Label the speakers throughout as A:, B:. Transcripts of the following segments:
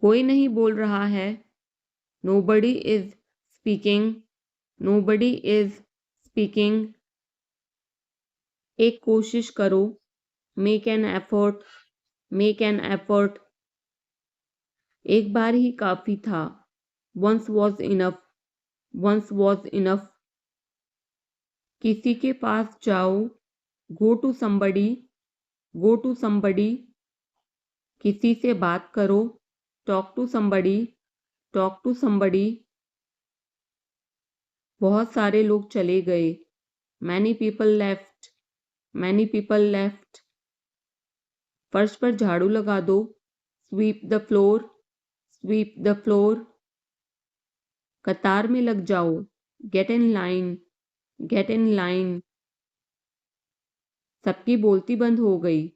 A: कोई नहीं बोल रहा है। Nobody is speaking. Nobody is speaking. एक कोशिश करो। Make an effort. Make an effort. एक बार ही काफी था। Once was enough. Once was enough. किसी के पास जाओ। Go to somebody. Go to somebody. किसी से बात करो। Talk to somebody. Talk to somebody. बहुत सारे लोग चले गए। Many people left. Many people left. फर्श पर झाड़ू लगा दो। Sweep the floor. Sweep the floor. कतार में लग जाओ। Get in line. Get in line. सबकी बोलती बंद हो गई।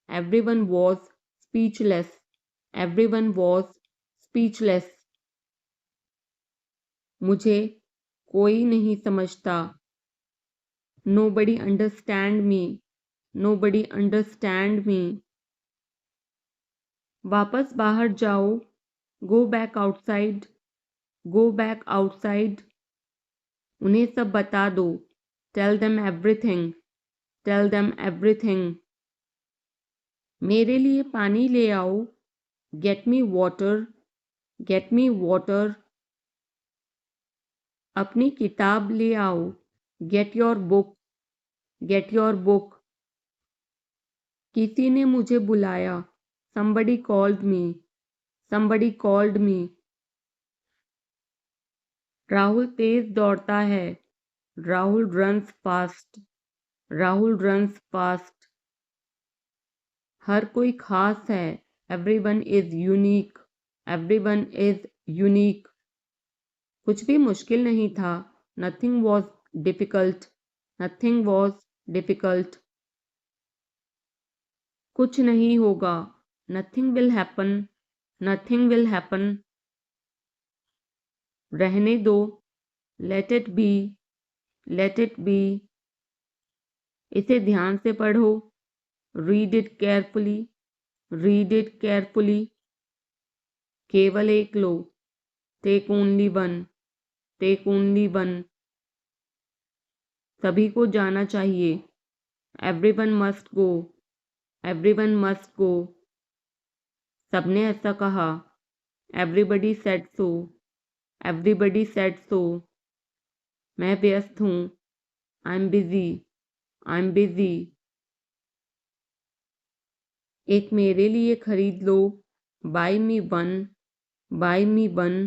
A: Everyone was speechless. Everyone was speechless. मुझे कोई नहीं समझता। Nobody understand me. Nobody understand me. वापस बाहर जाओ। Go back outside. Go back outside. उन्हें सब बता दो। Tell them everything. Tell them everything. मेरे लिए पानी ले आओ। Get me water. Get me water. अपनी किताब ले आओ। Get your book. Get your book. किसी ने मुझे बुलाया। Somebody called me. Somebody called me. Rahul तेज दौड़ता है। Rahul runs fast. Rahul runs fast. हर कोई खास है। Everyone is unique. Everyone is unique. कुछ भी मुश्किल नहीं था। Nothing was difficult. Nothing was difficult. कुछ नहीं होगा। Nothing will happen. Nothing will happen. रहने दो। Let it be. Let it be. इसे ध्यान से पढ़ो। Read it carefully. Read it carefully. केवल एक लो। Take only one. Take only one. सभी को जाना चाहिए। Everyone must go. Everyone must go. सबने ऐसा कहा। Everybody said so. Everybody said so. मैं व्यस्त हूँ। I'm busy. I'm busy. एक मेरे लिए खरीद लो। Buy me one. Buy me one.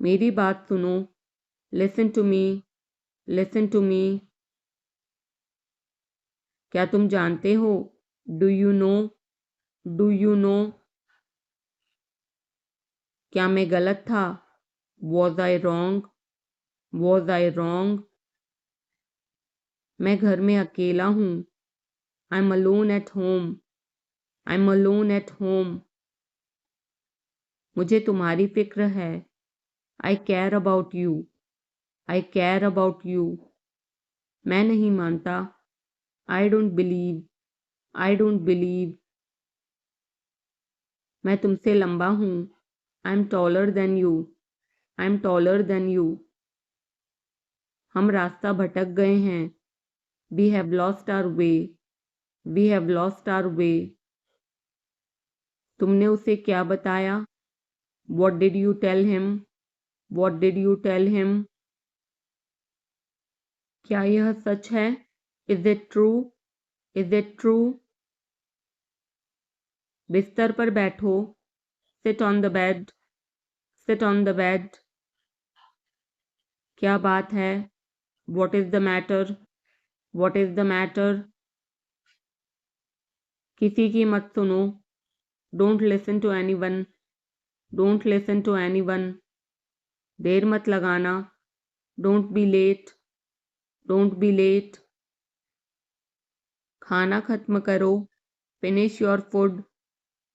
A: मेरी बात सुनो। Listen to me. Listen to me. क्या तुम जानते हो? Do you know? Do you know? क्या मैं गलत था? Was I wrong? Was I wrong? मैं घर में अकेला हूँ। I'm alone at home. I'm alone at home. मुझे तुम्हारी फिक्र है। I care about you. I care about you. मैं नहीं मानता। I don't believe. I don't believe. मैं तुमसे लंबा हूँ। I'm taller than you. I'm taller than you. हम रास्ता भटक गए हैं। We have lost our way. We have lost our way. तुमने उसे क्या बताया? What did you tell him? What did you tell him? क्या यह सच है? Is it true? Is it true? बिस्तर पर बैठो। Sit on the bed. Sit on the bed. क्या बात है? What is the matter? What is the matter? किसी की मत सुनो। Don't listen to anyone. Don't listen to anyone. देर मत लगाना। Don't be late. Don't be late. खाना खत्म करो। Finish your food.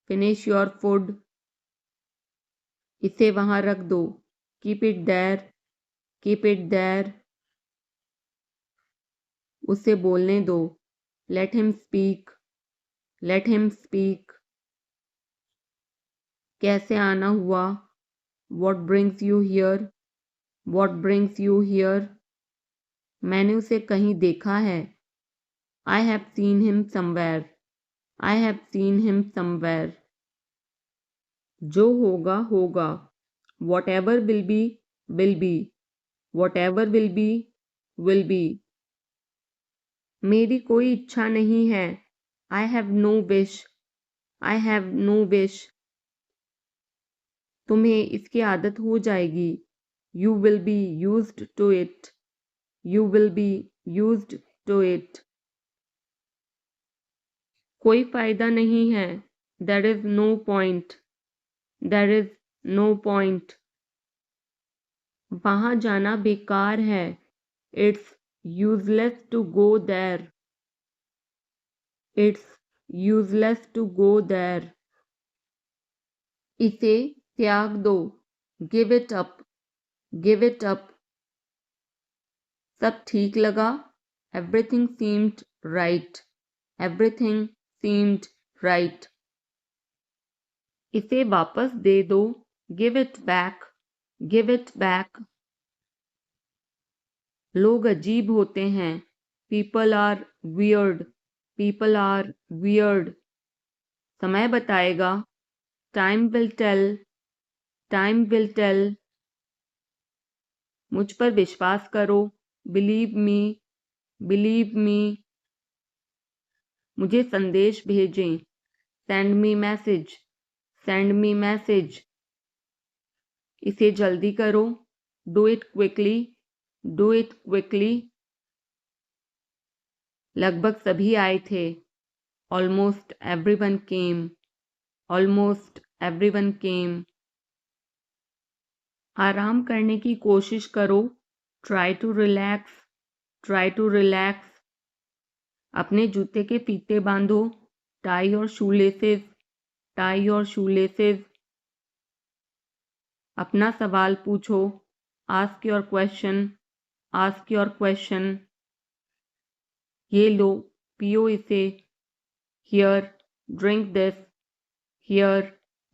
A: Finish your food. इसे वहां रख दो। Keep it there. Keep it there. उसे बोलने दो। Let him speak. Let him speak. कैसे आना हुआ? What brings you here? What brings you here? मैंने उसे कहीं देखा है। I have seen him somewhere. I have seen him somewhere. जो होगा होगा। Whatever will be will be. Whatever will be will be. मेरी कोई इच्छा नहीं है। I have no wish. I have no wish. तुम्हें इसकी आदत हो जाएगी। You will be used to it. You will be used to it. कोई फायदा नहीं है। There is no point. There is no point. वहाँ जाना बेकार है। It's useless to go there. It's useless to go there. इसे त्याग दो। Give it up. Give it up. सब ठीक लगा। Everything seemed right. Everything seemed right. इसे वापस दे दो। Give it back. Give it back. लोग अजीब होते हैं। People are weird. People are weird. समय बताएगा। Time will tell. Time will tell. मुझ पर विश्वास करो। Believe me. Believe me. मुझे संदेश भेजें। Send me message. Send me message. इसे जल्दी करो। Do it quickly. Do it quickly. लगभग सभी आए थे। Almost everyone came. Almost everyone came. आराम करने की कोशिश करो। Try to relax. Try to relax. अपने जूते के फीते बांधो। Tie your shoelaces. Tie your shoelaces. अपना सवाल पूछो। Ask your question. Ask your question. ये लो, पियो इसे। Here, drink this. Here,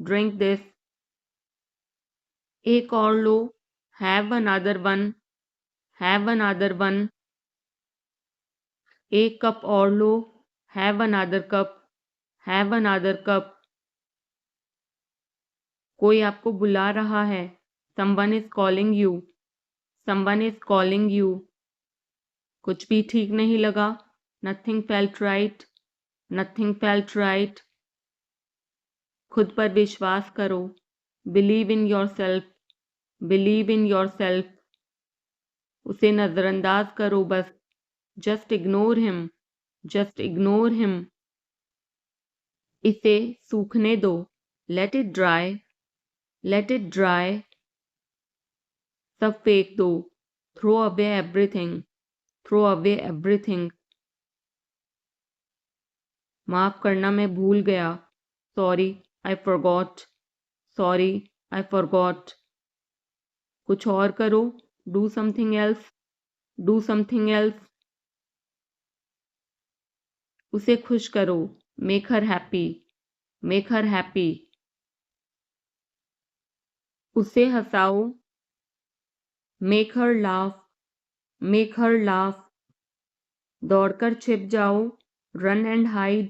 A: drink this. एक और लो। Have another one. Have another one. एक कप और लो। Have another cup. Have another cup. कोई आपको बुला रहा है। Someone is calling you. Someone is calling you. कुछ भी ठीक नहीं लगा। Nothing felt right. Nothing felt right. खुद पर विश्वास करो। Believe in yourself. Believe in yourself. उसे नजरअंदाज करो बस। Just ignore him. Just ignore him. इसे सूखने दो। Let it dry. Let it dry. सब फेंक दो। Throw away everything. Throw away everything. माफ करना मैं भूल गया। Sorry, I forgot. Sorry, I forgot. कुछ और करो। Do something else. Do something else. उसे खुश करो। Make her happy. Make her happy. उसे हंसाओ। Make her laugh. Make her laugh. दौड़कर छिप जाओ। Run and hide.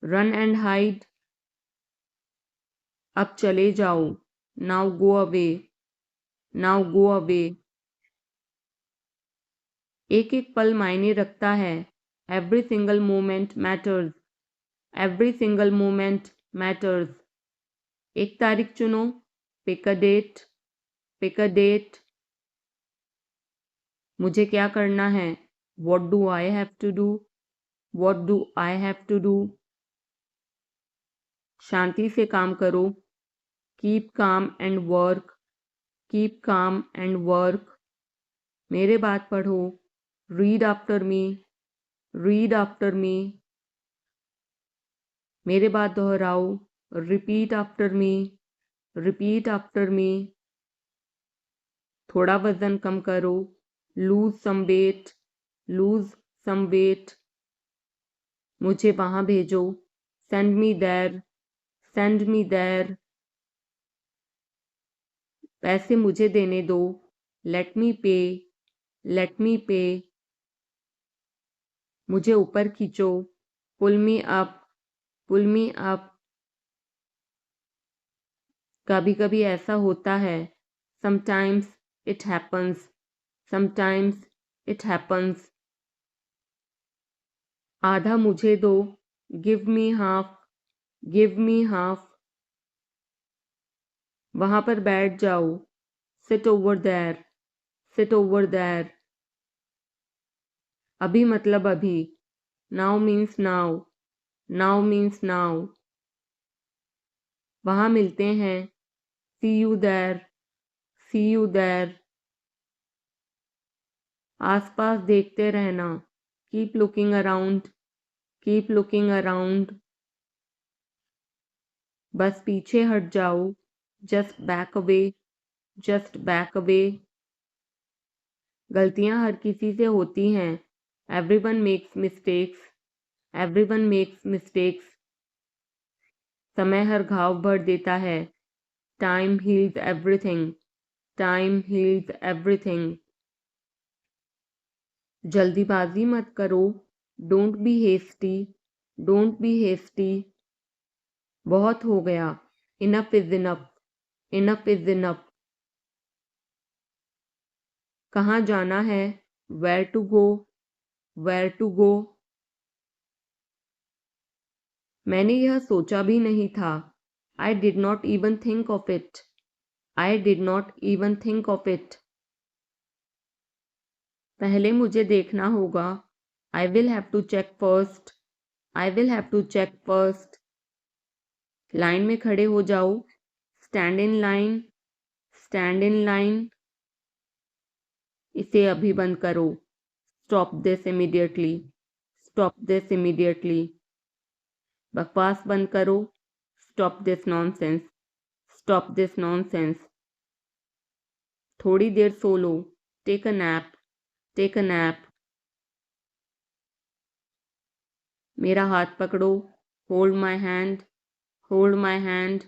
A: Run and hide. अब चले जाओ। Now go away. Now go away. एक एक पल मायने रखता है। Every single moment matters. Every single moment matters. एक तारीख चुनो। Pick a date. Pick a date. मुझे क्या करना है? What do I have to do? What do I have to do? शांति से काम करो। Keep calm and work. Keep calm and work. मेरे बाद पढ़ो। Read after me. Read after me. मेरे बाद दोहराओ। Repeat after me. Repeat after me. थोड़ा वजन कम करो। Lose some weight. Lose some weight. मुझे वहां भेजो। Send me there. Send me there. पैसे मुझे देने दो, लेट मी पे, लेट मी पे। मुझे ऊपर खींचो, पुल मी अप, पुल मी अप। कभी कभी ऐसा होता है, sometimes it happens, sometimes it happens. आधा मुझे दो, give me half, give me half. वहां पर बैठ जाओ, sit over there, sit over there. अभी मतलब अभी, now means now, now means now. वहां मिलते हैं, see you there, see you there. आसपास देखते रहना, keep looking around, keep looking around. बस पीछे हट जाओ, just back away, just back away. गलतियां हर किसी से होती हैं, everyone makes mistakes, everyone makes mistakes. समय हर घाव भर देता है, time heals everything, time heals everything. जल्दीबाजी मत करो, don't be hasty, don't be hasty. बहुत हो गया, enough is enough, enough is enough. कहाँ जाना है, where to go, where to go. मैंने यह सोचा भी नहीं था, I did not even think of it, I did not even think of it. पहले मुझे देखना होगा, I will have to check first, I will have to check first. Line में खड़े हो जाओ, stand in line, stand in line. इसे अभी बंद करो, stop this immediately, stop this immediately. बकवास बंद करो, stop this nonsense, stop this nonsense. थोड़ी देर सो लो, take a nap, take a nap. मेरा हाथ पकड़ो, hold my hand, hold my hand.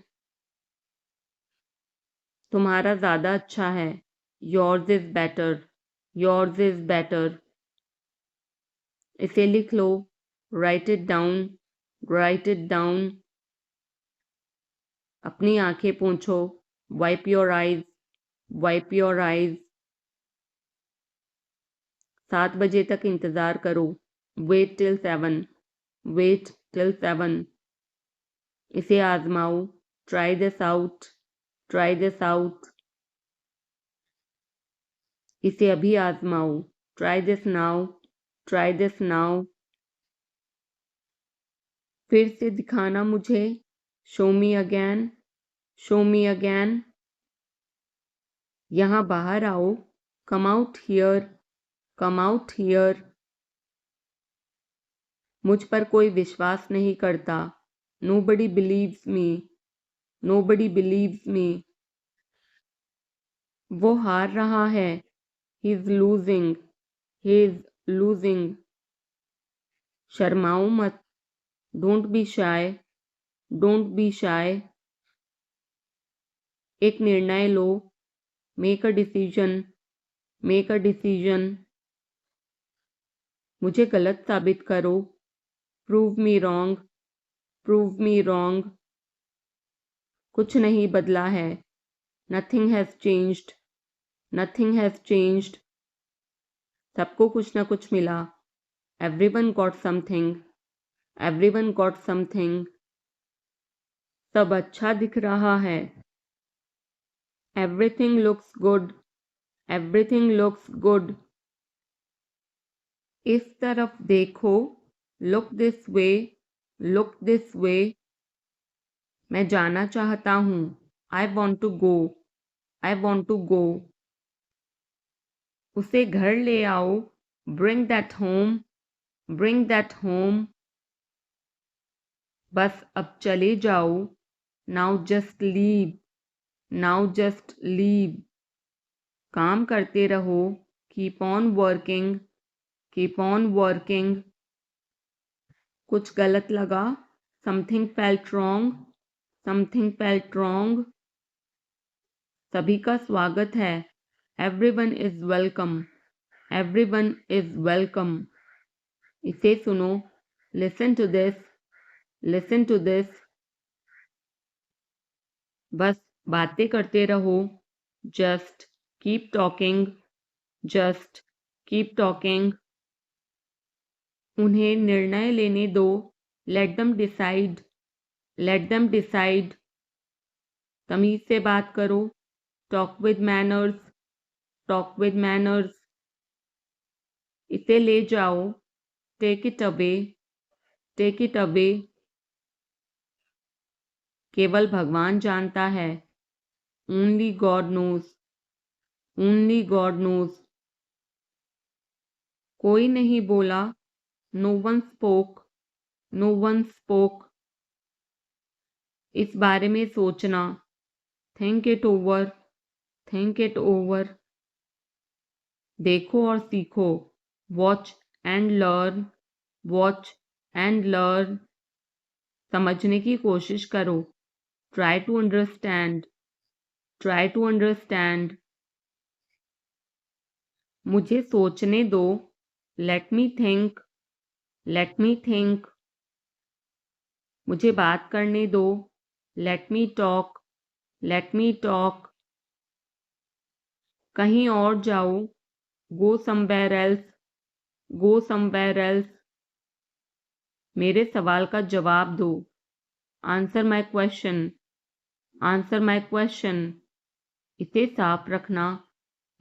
A: तुम्हारा ज़्यादा अच्छा है, yours is better, yours is better. इसे लिख लो, write it down, write it down. अपनी आंखें पोंछो, wipe your eyes, wipe your eyes. 7 बजे तक इंतज़ार करो, वेट टिल 7, वेट टिल 7। इसे आजमाओ, try this out, try this out. इसे अभी आजमाओ, try this now, try this now. फिर से दिखाना मुझे, show me again, show me again. यहाँ बाहर आओ, come out here, come out here. मुझ पर कोई विश्वास नहीं करता, nobody believes me, nobody believes me. वो हार रहा है, he is losing, he is losing. शर्माओ मत, don't be shy, don't be shy. एक निर्णय लो, make a decision, make a decision. मुझे गलत साबित करो, prove me wrong, prove me wrong. कुछ नहीं बदला है, nothing has changed, nothing has changed. सबको कुछ ना कुछ मिला, everyone got something, everyone got something. सब अच्छा दिख रहा है, everything looks good, everything looks good. इस तरफ देखो, look this way, look this way. मैं जाना चाहता हूँ, I want to go, I want to गो। उसे घर ले आओ, bring that home, bring that home. बस अब चले जाओ, now just leave, now just leave. काम करते रहो, keep on working, keep on working. कुछ गलत लगा, something felt wrong, something felt wrong. सभी का स्वागत है। Everyone is welcome. Everyone is welcome. इसे सुनो। Listen to this. Listen to this. बस बातें करते रहो। Just keep talking. Just keep talking. उन्हें निर्णय लेने दो। Let them decide. Let them decide. तमीज से बात करो। Talk with manners. Talk with manners. इसे ले जाओ। Take it away. Take it away. केवल भगवान जानता है। Only God knows. Only God knows. कोई नहीं बोला। No one spoke. No one spoke. इस बारे में सोचना। Think it over. Think it over. देखो और सीखो। Watch and learn. Watch and learn. समझने की कोशिश करो। Try to understand. Try to understand. मुझे सोचने दो। Let me think. Let me think. मुझे बात करने दो। Let me talk. Let me talk. कहीं और जाओ। Go somewhere else. Go somewhere else. मेरे सवाल का जवाब दो। Answer my question. Answer my question. इसे साफ रखना।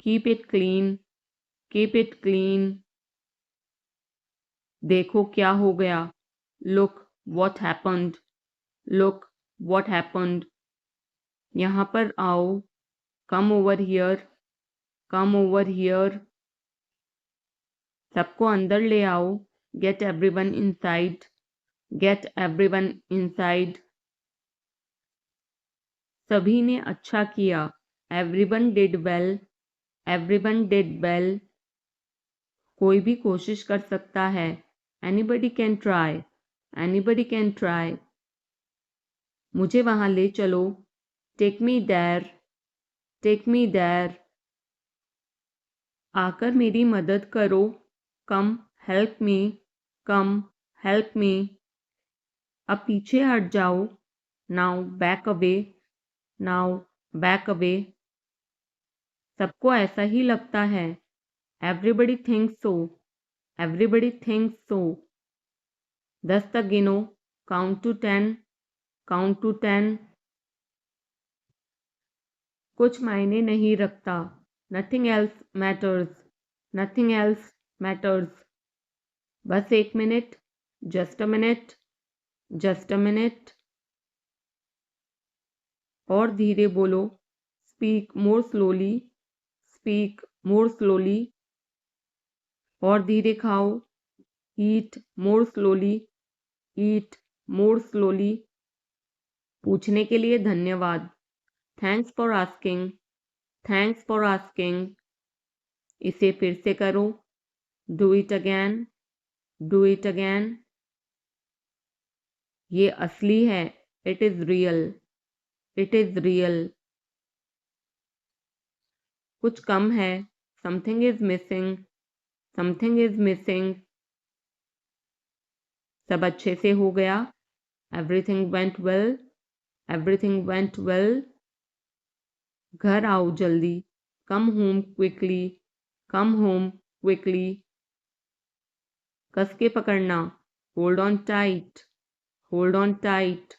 A: Keep it clean. Keep it clean. देखो क्या हो गया। Look what happened. Look what happened. यहाँ पर आओ। Come over here. Come over here. सबको अंदर ले आओ। Get everyone inside. Get everyone inside. सभी ने अच्छा किया। Everyone did well. Everyone did well. कोई भी कोशिश कर सकता है। Anybody can try. Anybody can try. मुझे वहां ले चलो। Take me there. Take me there. आकर मेरी मदद करो। Come help me. Come help me. अब पीछे हट जाओ। Now back away. Now back away. सबको ऐसा ही लगता है। Everybody thinks so. Everybody thinks so. 10 तक गिनो। Count to 10। Count to 10। कुछ मायने नहीं रखता। Nothing else matters. Nothing else matters. बस 1 minute. Just a minute. Just a minute. और धीरे बोलो। Speak more slowly. Speak more slowly. और धीरे खाओ। Eat more slowly. Eat more slowly. पूछने के लिए धन्यवाद। Thanks for asking. Thanks for asking. इसे फिर से करो। Do it again. Do it again. ये असली है। It is real. It is real. कुछ कम है। Something is missing. Something is missing. सब अच्छे से हो गया। Everything went well. Everything went well. घर आओ जल्दी। Come home quickly. Come home quickly. कस के पकड़ना। Hold on tight. Hold on tight.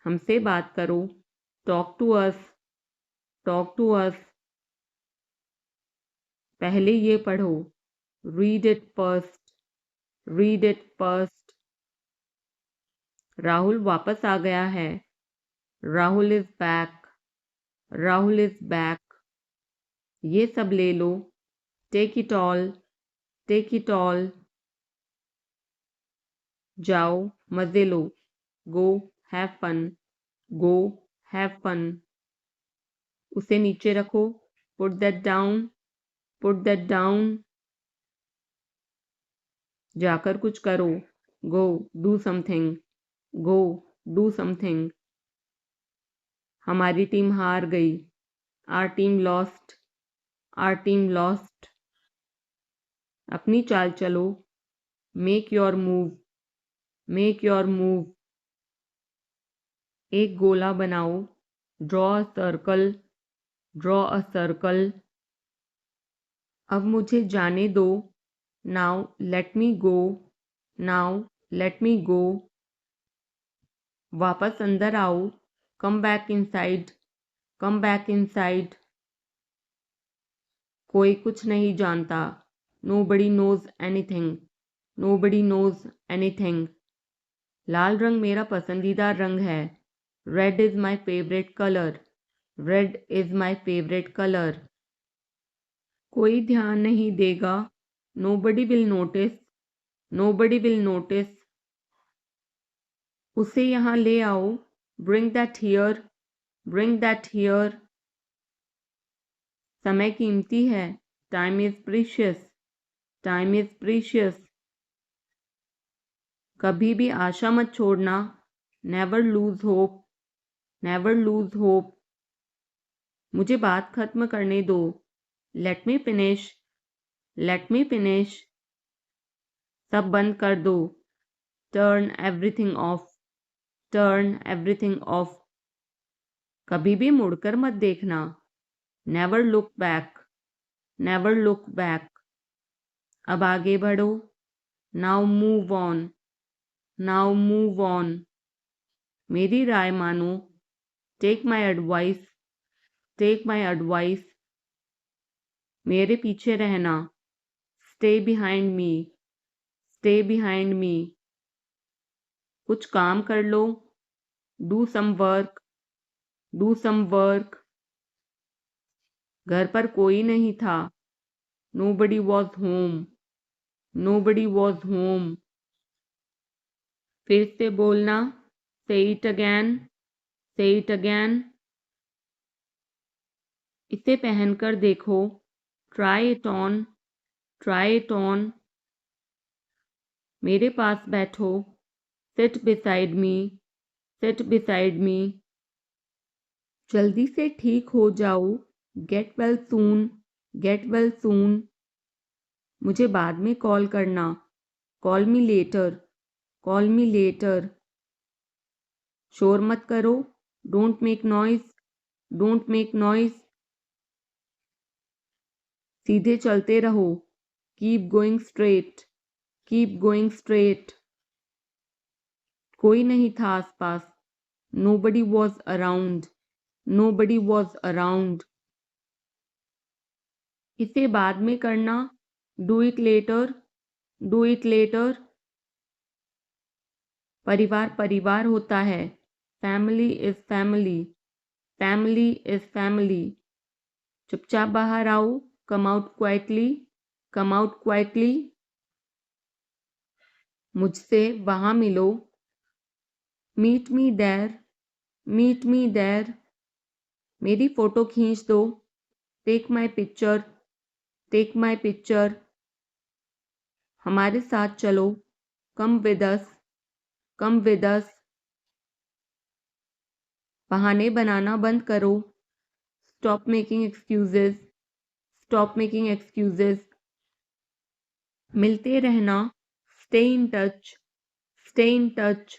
A: हमसे बात करो। Talk to us. Talk to us. पहले ये पढ़ो। Read it first. Read it first. Rahul वापस आ गया है। Rahul is back. Rahul is back. ये सब ले लो। Take it all. Take it all. जाओ मजे लो। Go have fun. Go have fun. उसे नीचे रखो। Put that down. Put that down. जाकर कुछ करो। Go do something. Go do something. हमारी टीम हार गई। Our team lost. Our team lost. अपनी चाल चलो। Make your move. Make your move. एक गोला बनाओ। Draw a circle. Draw a circle. अब मुझे जाने दो। Now let me go. Now let me go. वापस अंदर आओ। Come back inside. Come back inside. कोई कुछ नहीं जानता। Nobody knows anything. Nobody knows anything. लाल रंग मेरा पसंदीदा रंग है। Red is my favorite color. Red is my favorite color. कोई ध्यान नहीं देगा। Nobody will notice. Nobody will notice. उसे यहाँ ले आओ। Bring that here. Bring that here. समय कीमती है। Time is precious. Time is precious. कभी भी आशा मत छोड़ना। Never lose hope. Never lose hope. मुझे बात खत्म करने दो। Let me finish. Let me finish. सब बंद कर दो। Turn everything off. Turn everything off. कभी भी मुड़कर मत देखना। Never look back. Never look back. अब आगे बढ़ो। Now move on. Now move on. मेरी राय मानो। Take my advice. Take my advice. मेरे पीछे रहना। Stay behind me. Stay behind me. कुछ काम कर लो। Do some work. Do some work. घर पर कोई नहीं था। Nobody was home. Nobody was home. फिर से बोलना। Say it again. Say it again. इसे पहनकर देखो। Try it on. Try it on. मेरे पास बैठो। Sit beside me. Sit beside me. जल्दी से ठीक हो जाओ। Get well soon. Get well soon. मुझे बाद में कॉल करना। Call me later. Call me later. शोर मत करो। Don't make noise. Don't make noise. सीधे चलते रहो। Keep going straight. Keep going straight. कोई नहीं था आसपास। Nobody was around. Nobody was around. इसे बाद में करना। Do it later. Do it later. परिवार परिवार होता है। Family is family. Family is family. चुपचाप बाहर आओ। Come out quietly. Come out quietly. मुझसे वहां मिलो। Meet me there. Meet me there. मेरी फोटो खींच दो। Take my picture. Take my picture. हमारे साथ चलो। Come with us. Come with us. बहाने बनाना बंद करो। Stop making excuses. Stop making excuses. मिलते रहना। Stay in touch. Stay in touch.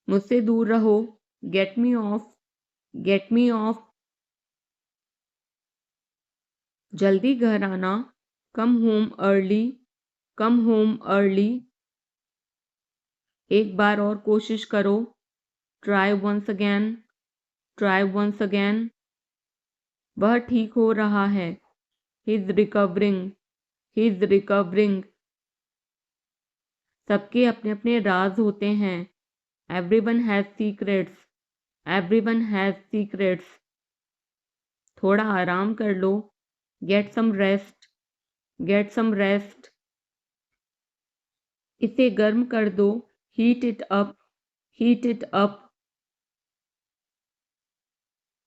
A: मुझसे दूर रहो। Get me off. Get me off. जल्दी घर आना। Come home early. Come home early. एक बार और कोशिश करो। Try once again. Try once again. वह ठीक हो रहा है। He's recovering. He's recovering. सबके अपने अपने राज होते हैं। Everyone has secrets. Everyone has secrets. थोड़ा आराम कर लो। Get some rest. Get some rest. इसे गर्म कर दो। Heat it up. Heat it up.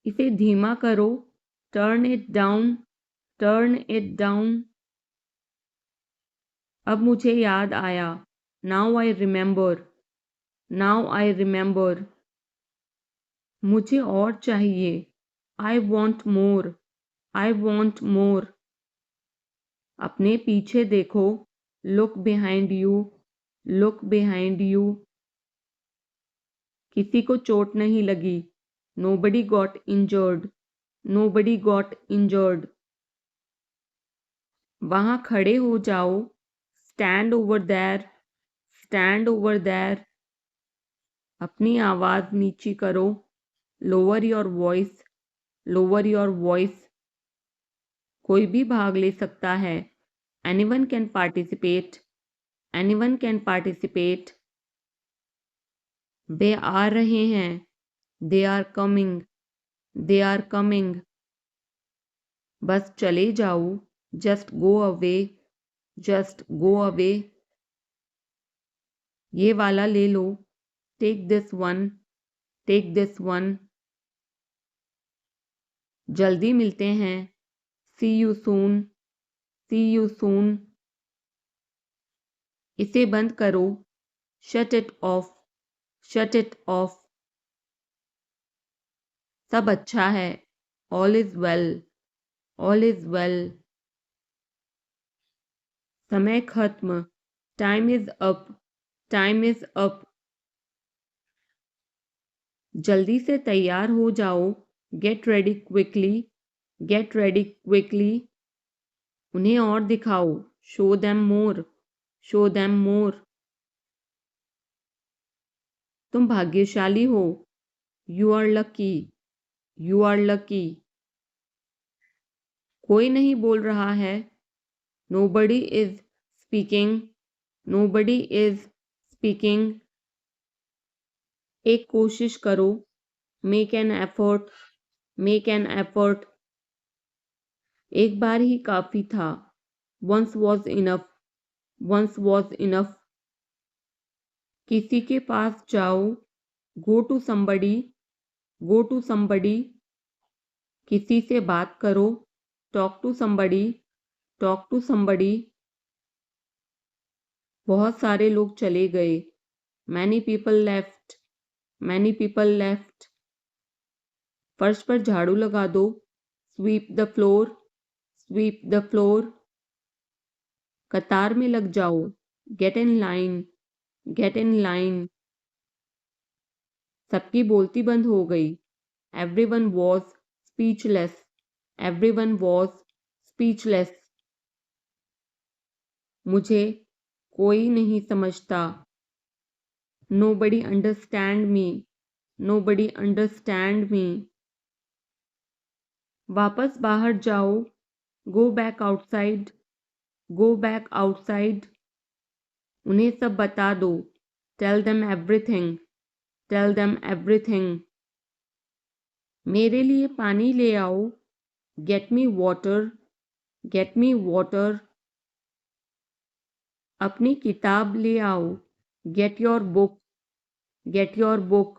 A: इसे धीमा करो। Turn it down. Turn it down. अब मुझे याद आया। Now I remember. Now I remember. मुझे और चाहिए। I want more. I want more. अपने पीछे देखो। Look behind you. Look behind you. किसी को चोट नहीं लगी। Nobody got injured. Nobody got injured. वहां खड़े हो जाओ। Stand over there. Stand over there. अपनी आवाज नीची करो। Lower your voice. Lower your voice. कोई भी भाग ले सकता है। Anyone can participate. Anyone can participate. वे आ रहे हैं। They are coming. They are coming. बस चले जाओ। Just go away. Just go away. ये वाला ले लो। Take this one. Take this one. जल्दी मिलते हैं। See you soon. See you soon. इसे बंद करो। Shut it off. Shut it off. सब अच्छा है। All is well. All is well. समय खत्म। Time is up. Time is up. जल्दी से तैयार हो जाओ। Get ready quickly. Get ready quickly. उन्हें और दिखाओ। Show them more. Show them more. तुम भाग्यशाली हो। You are lucky. You are lucky. कोई नहीं बोल रहा है। Nobody is speaking. Nobody is speaking. एक कोशिश करो। Make an effort. Make an effort. एक बार ही काफी था। Once was enough. Once was enough. किसी के पास जाओ। Go to somebody। Go to somebody। किसी से बात करो। Talk to somebody। Talk to somebody। बहुत सारे लोग चले गए। Many people left. Many people left. फर्श पर झाड़ू लगा दो। Sweep the floor. Sweep the floor. कतार में लग जाओ। Get in line. Get in line. सबकी बोलती बंद हो गई। Everyone was speechless. Everyone was speechless. मुझे कोई नहीं समझता। Nobody understand me. Nobody understand me. वापस बाहर जाओ। Go back outside. Go back outside. उन्हें सब बता दो। Tell them everything. Tell them everything. मेरे लिए पानी ले आओ। Get me water. Get me water. अपनी किताब ले आओ। Get your book. Get your book.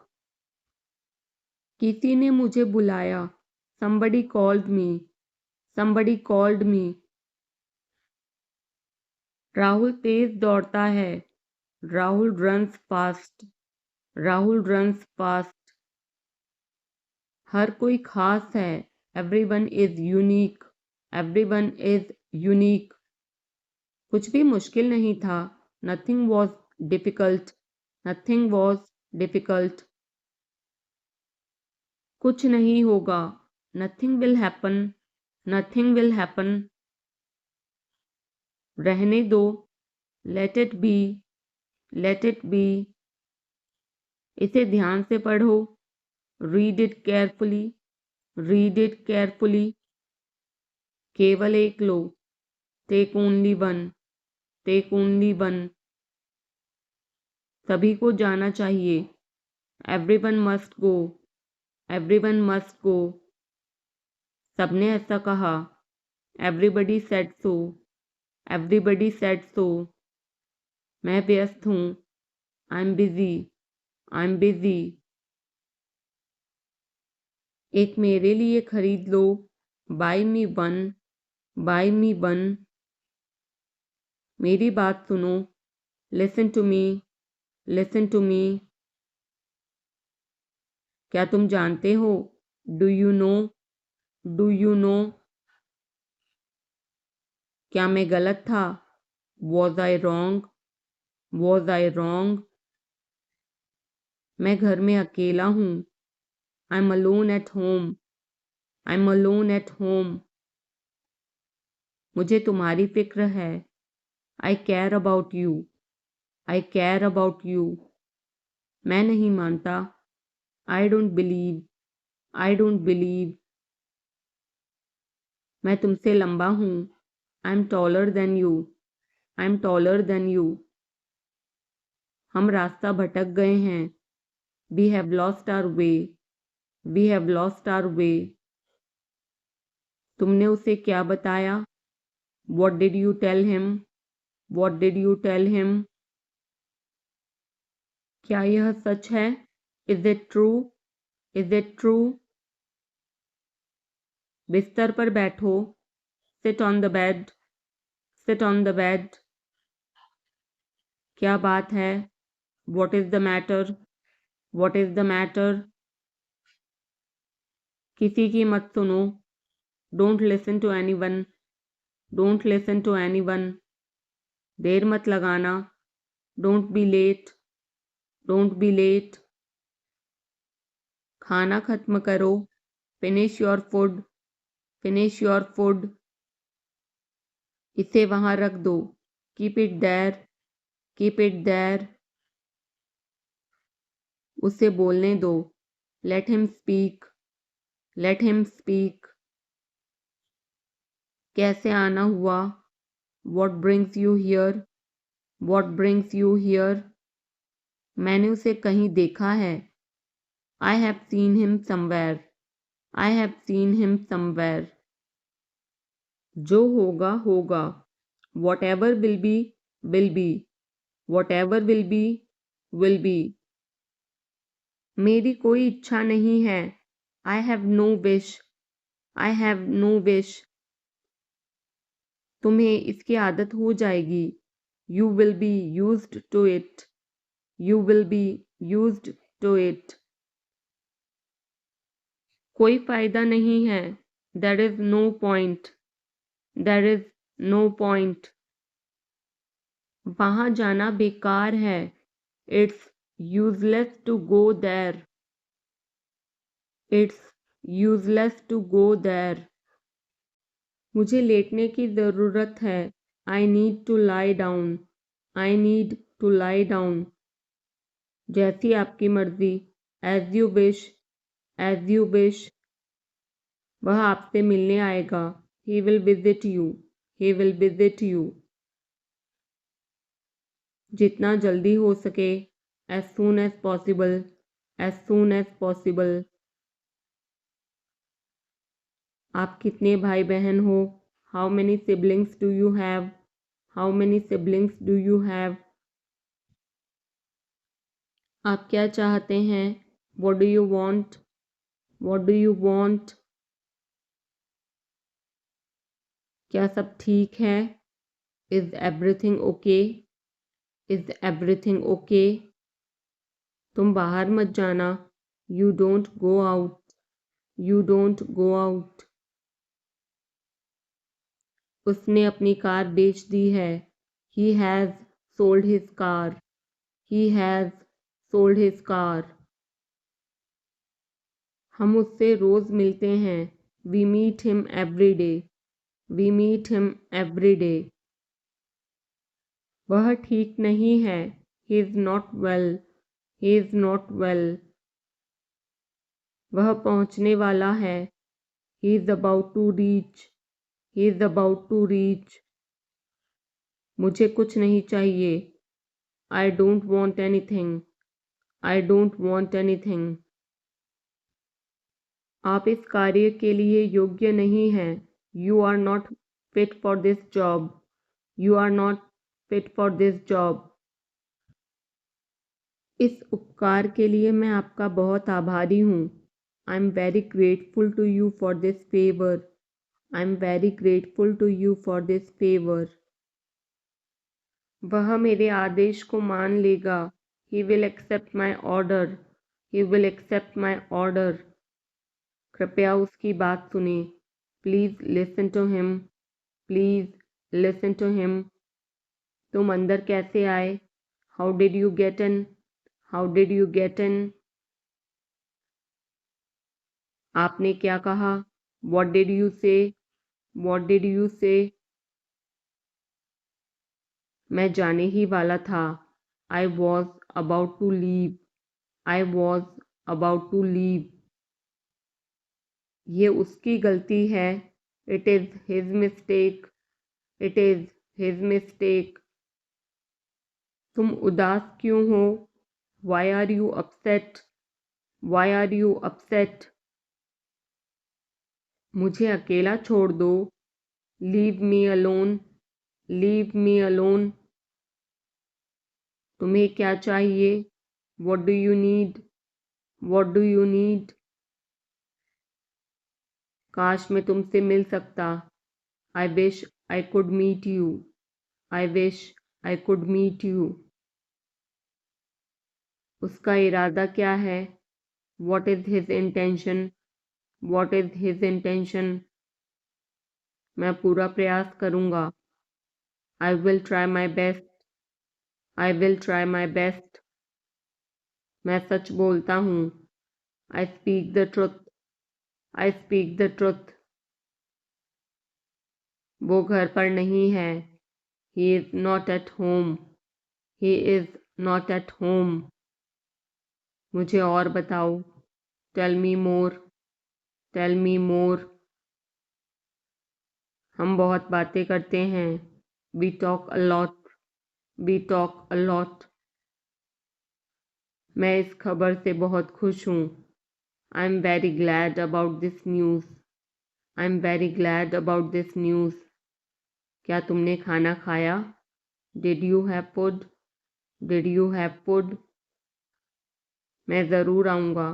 A: किसी ने मुझे बुलाया। somebody called me। somebody called me। Rahul तेज दौड़ता है। Rahul runs fast. Rahul runs fast. हर कोई खास है। Everyone is unique. Everyone is unique. कुछ भी मुश्किल नहीं था। Nothing was difficult. Nothing was difficult. कुछ नहीं होगा। Nothing will happen. Nothing will happen. रहने दो। Let it be. Let it be. इसे ध्यान से पढ़ो। Read it carefully. Read it carefully. केवल एक लो। Take only one. Take only one. सभी को जाना चाहिए। Everyone must go. Everyone must go. सबने ऐसा कहा। Everybody said so. Everybody said so. मैं व्यस्त हूँ। I am busy. I am busy. एक मेरे लिए खरीद लो। Buy me one. Buy me one. मेरी बात सुनो। Listen to me. Listen to me. क्या तुम जानते हो? Do you know? Do you know? क्या मैं गलत था? Was I wrong? Was I wrong? मैं घर में अकेला हूँ। I am alone at home. I am alone at home. मुझे तुम्हारी फिक्र है। I care about you. I care about you. मैं नहीं मानता। I don't believe. I don't believe. मैं तुमसे लंबा हूँ। I am taller than you. I am taller than you. हम रास्ता भटक गए हैं। We have lost our way. We have lost our way. तुमने उसे क्या बताया? What did you tell him? What did you tell him? क्या यह सच है? Is it true? Is it true? बिस्तर पर बैठो। Sit on the bed. Sit on the bed. क्या बात है? What is the matter? What is the matter? किसी की मत सुनो। Don't listen to anyone. Don't listen to anyone. देर मत लगाना। Don't be late. Don't be late. खाना खत्म करो। Finish your food. Finish your food. इसे वहां रख दो। Keep it there. Keep it there. उसे बोलने दो। Let him speak. Let him speak. कैसे आना हुआ? What brings you here? What brings you here? मैंने उसे कहीं देखा है। I have seen him somewhere. I have seen him somewhere. जो होगा होगा। Whatever will be will be. Whatever will be will be. मेरी कोई इच्छा नहीं है। I have no wish. I have no wish. तुम्हें इसकी आदत हो जाएगी। You will be used to it. You will be used to it. कोई फायदा नहीं है। There is no point. There is no point. वहां जाना बेकार है। It's useless to go there. It's useless to go there. मुझे लेटने की ज़रूरत है। I need to lie down. I need to lie down. जैसी आपकी मर्जी। As you wish. As you wish. वह आपसे मिलने आएगा। He will visit you. He will visit you. जितना जल्दी हो सके। As soon as possible. As soon as possible. आप कितने भाई बहन हो? How many siblings do you have? How many siblings do you have? आप क्या चाहते हैं? What do you want? What do you want? क्या सब ठीक है? Is everything okay? Is everything okay? तुम बाहर मत जाना। You don't go out. You don't go out. उसने अपनी कार बेच दी है। He has sold his car. He has sold his car. हम उससे रोज मिलते हैं। We meet him every day. We meet him every day. वह ठीक नहीं है। He is not well. He is not well. वह पहुंचने वाला है। He is about to reach. He is about to reach. मुझे कुछ नहीं चाहिए। I don't want anything. I don't want anything. आप इस कार्य के लिए योग्य नहीं हैं। You are not fit for this job. You are not fit for this job. इस उपकार के लिए मैं आपका बहुत आभारी हूँ। I am very grateful to you for this favour. I am very grateful to you for this favour. वह मेरे आदेश को मान लेगा। He will accept my order. He will accept my order. कृपया उसकी बात सुने. Please listen to him. Please listen to him. तुम अंदर कैसे आए? How did you get in? How did you get in? आपने क्या कहा? What did you say? What did you say? मैं जाने ही वाला था. I was about to leave. I was about to leave. ये उसकी गलती है. It is his mistake. It is his mistake. तुम उदास क्यों हो? Why are you upset? Why are you upset? मुझे अकेला छोड़ दो. Leave me alone. Leave me alone. तुम्हें क्या चाहिए? What do you need? What do you need? काश मैं तुमसे मिल सकता. I wish I could meet you. I wish I could meet you. उसका इरादा क्या है? What is his intention? What is his intention? मैं पूरा प्रयास करूँगा. I will try my best. I will try my best. मैं सच बोलता हूँ. I speak the truth. I speak the truth. वो घर पर नहीं है. He is not at home. He is not at home. मुझे और बताओ. Tell me more. Tell me more. हम बहुत बातें करते हैं. We talk a lot. We talk a lot. मैं इस खबर से बहुत खुश हूँ. I'm very glad about this news. I'm very glad about this news. क्या तुमने खाना खाया? Did you have food? Did you have food? मैं ज़रूर आऊँगा.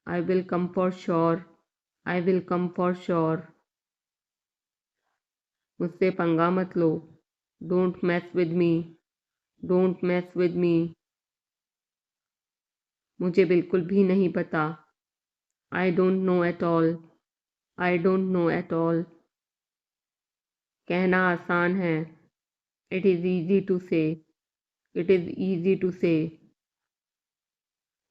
A: I will come for sure. I will come for sure. मुझसे पंगा मत लो. Don't mess with me. Don't mess with me. मुझे बिल्कुल भी नहीं पता. I don't know at all. I don't know at all. कहना आसान है. It is easy to say. It is easy to say.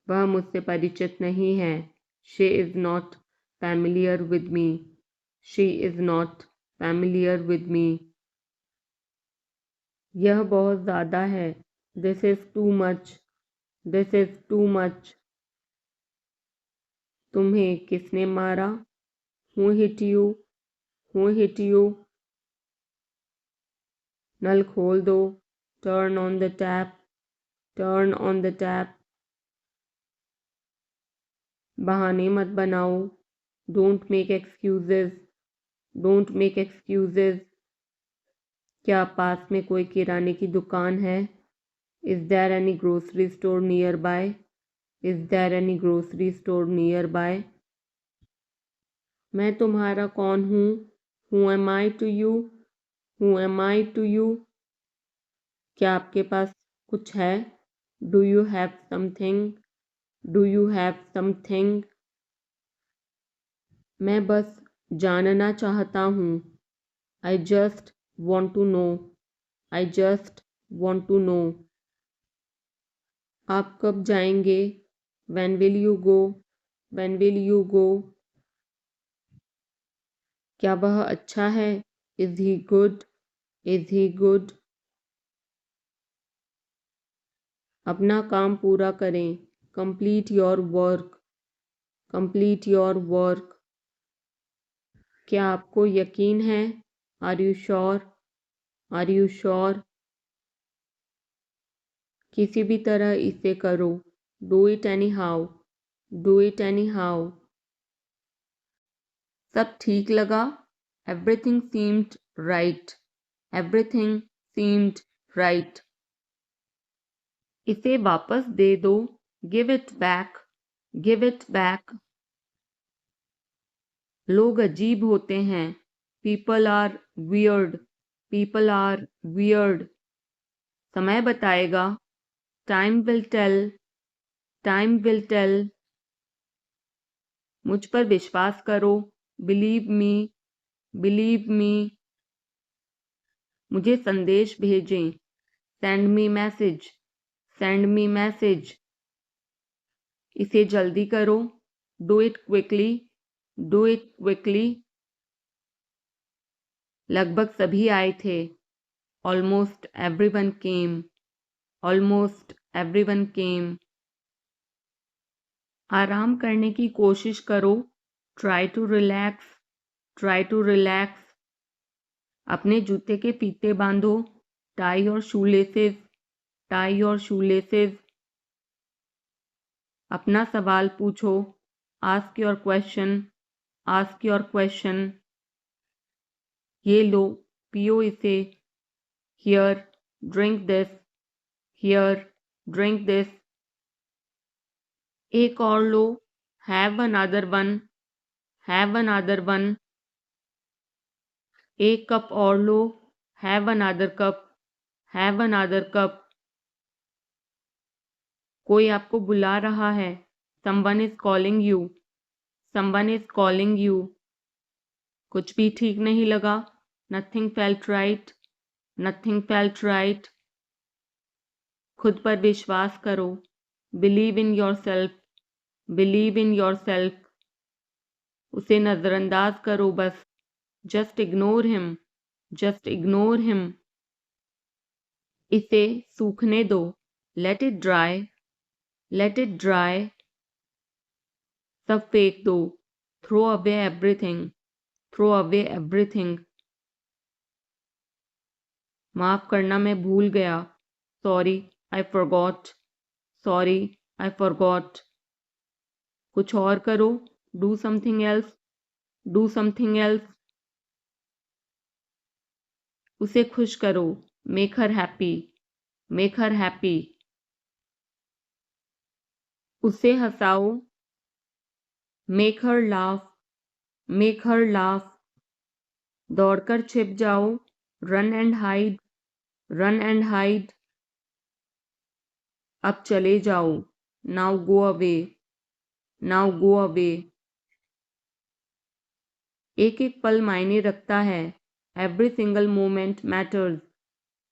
A: वह मुझसे परिचित नहीं है. She is not familiar with me. She is not familiar with me. यह बहुत ज़्यादा है. This is too much. This is too much. तुम्हें किसने मारा? Who hit you? Who hit you? नल खोल दो. Turn on the tap. Turn on the tap. बहाने मत बनाओ. Don't make excuses. Don't make excuses. क्या पास में कोई किराने की दुकान है? Is there any grocery store nearby? Is there any grocery store nearby? मैं तुम्हारा कौन हूँ? Who am I to you? Who am I to you? क्या आपके पास कुछ है? Do you have something? Do you have something? मैं बस जानना चाहता हूँ. I just want to know. I just want to know. आप कब जाएंगे? When will you go? When will you go? क्या वह अच्छा है? Is he good? Is he good? अपना काम पूरा करें. Complete your work. Complete your work. क्या आपको यकीन है? Are you sure? Are you sure? किसी भी तरह इसे करो. Do it anyhow. Do it anyhow. सब ठीक लगा? Everything seemed right. Everything seemed right. इसे वापस दे दो. Give it back. Give it back. लोग अजीब होते हैं. People are weird. People are weird. समय बताएगा. Time will tell. Time will tell. मुझ पर विश्वास करो, बिलीव मी, बिलीव मी। मुझे संदेश भेजें, send me message, send me message. इसे जल्दी करो, do it quickly, do it quickly. लगभग सभी आए थे, almost everyone came, almost everyone came. आराम करने की कोशिश करो, try to relax, try to relax. अपने जूते के फीते बांधो, tie your shoelaces, tie your shoelaces. अपना सवाल पूछो, ask your question, ask your question. ये लो, पियो इसे, here, drink this, here, drink this. एक और लो, have another one, have another one. एक कप और लो, have another cup, have another cup. कोई आपको बुला रहा है, someone is calling you, someone is calling you. कुछ भी ठीक नहीं लगा, nothing felt right, nothing felt right. खुद पर विश्वास करो, believe in yourself, believe in yourself. उसे नजरअंदाज करो बस, just ignore him, just ignore him. इसे सूखने दो, let it dry, let it dry. सब फेंक दो, throw away everything, throw away everything. माफ करना, मैं भूल गया, sorry, I forgot, sorry, I forgot. कुछ और करो, do something else, do something else. उसे खुश करो, make her happy, make her happy. उसे हंसाओ, make her laugh, make her laugh. दौड़कर छिप जाओ, run and hide, run and hide. अब चले जाओ, now go away, now go away. एक एक पल मायने रखता है, every single moment matters,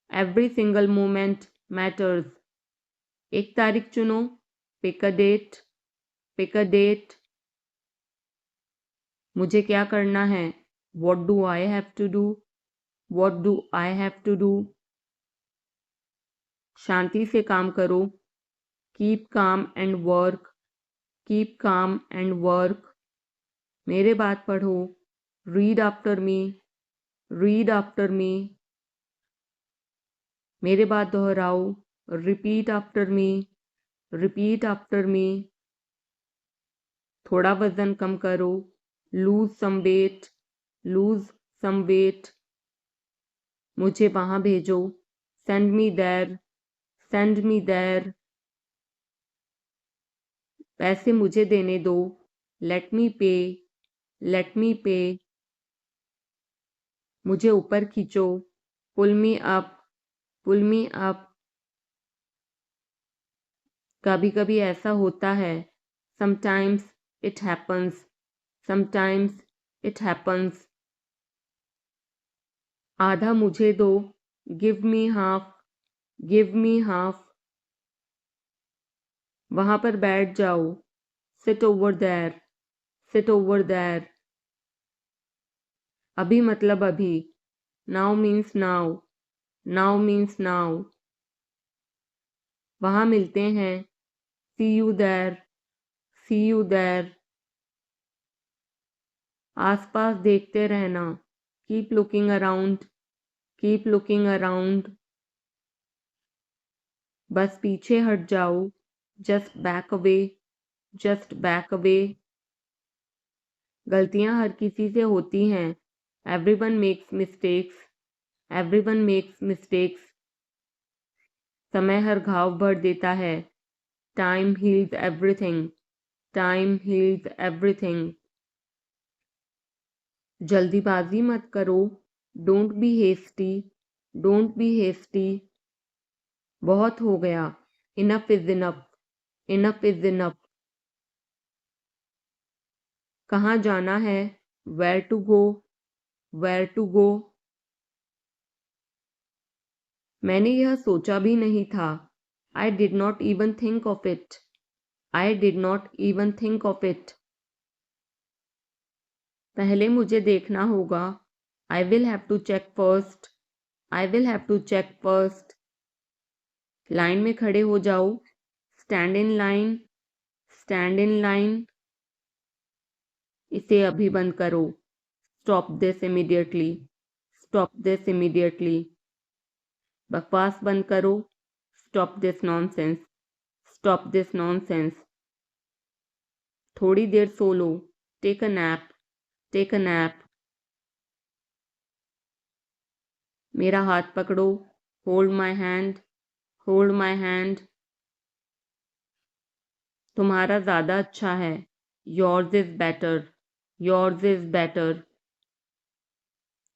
A: every single moment matters. एक तारीख चुनो, pick a date, pick a date. मुझे क्या करना है, what do I have to do, what do I have to do. शांति से काम करो, keep calm and work, keep calm and work. मेरे बात पढ़ो, read after me, read after me. मेरे बात दोहराओ, repeat after me, repeat after me. थोड़ा वजन कम करो, lose some weight, lose some weight. मुझे वहां भेजो, send me there, send me there. पैसे मुझे देने दो, लेट मी पे, लेट मी पे। मुझे ऊपर खींचो, पुल मी अप, पुल मी अप। कभी कभी ऐसा होता है, sometimes it happens, sometimes it happens. आधा मुझे दो, give me half, give me half. वहां पर बैठ जाओ, sit over there, sit over there. अभी मतलब अभी, now means now, now means now. वहां मिलते हैं, see you there, see you there. आसपास देखते रहना, keep looking around, keep looking around. बस पीछे हट जाओ, just back away, just back away. गलतियां हर किसी से होती हैं, everyone makes mistakes, everyone makes mistakes. समय हर घाव भर देता है, time heals everything, time heals everything. जल्दीबाजी मत करो, don't be hasty, don't be hasty. बहुत हो गया, enough is enough, enough is enough. कहाँ जाना है? Where to go? Where to go? मैंने यह सोचा भी नहीं था। I did not even think of it. I did not even think of it. पहले मुझे देखना होगा। I will have to check first. I will have to check first. Line में खड़े हो जाओ। Stand in line. Stand in line. इसे अभी बंद करो। Stop this immediately. Stop this immediately. बकवास बंद करो। Stop this nonsense. Stop this nonsense. थोड़ी देर सो लो। Take a nap. Take a nap. मेरा हाथ पकड़ो। Hold my hand. Hold my hand. तुम्हारा ज़्यादा अच्छा है। Yours is better. Yours is better.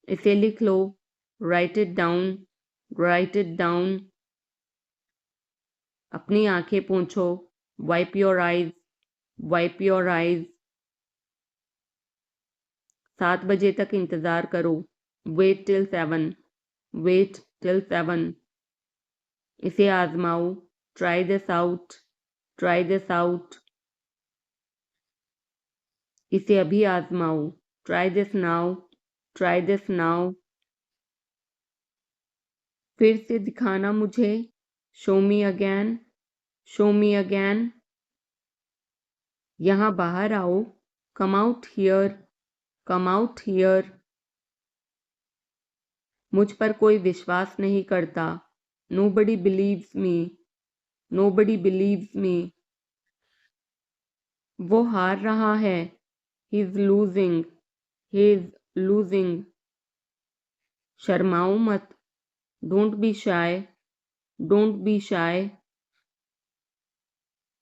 A: इसे लिख लो। Write it down. Write it down. अपनी आंखें पोंछो। Wipe your eyes. Wipe your eyes. 7 बजे तक इंतज़ार करो। Wait till 7. Wait till 7. इसे आजमाओ। Try this out. Try this out. इसे अभी आजमाओ। Try this now. Try this now. फिर से दिखाना मुझे। Show me again. Show me again. यहाँ बाहर आओ। Come out here. Come out here. मुझ पर कोई विश्वास नहीं करता। Nobody believes me. Nobody believes me. वो हार रहा है। He is losing. He is losing. शर्माओ मत। Don't be shy. Don't be shy.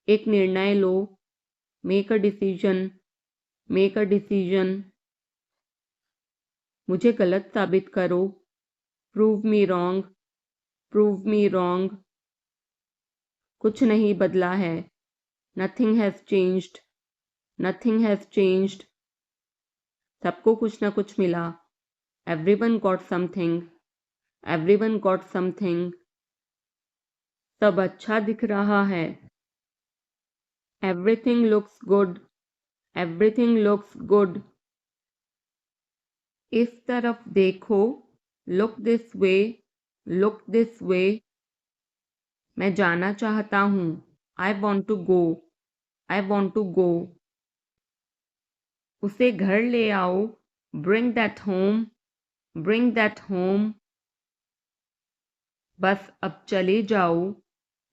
A: एक निर्णय लो। Make a decision. Make a decision. मुझे गलत साबित करो। Prove me wrong. Prove me wrong. कुछ नहीं बदला है। Nothing has changed. Nothing has changed. सबको कुछ ना कुछ मिला। Everyone got something. Everyone got something. सब अच्छा दिख रहा है। Everything looks good. Everything looks good. इस तरफ देखो। Look this way. Look this way. मैं जाना चाहता हूँ। I want to go. I want to go. उसे घर ले आओ। Bring that home. Bring that home. बस अब चले जाओ।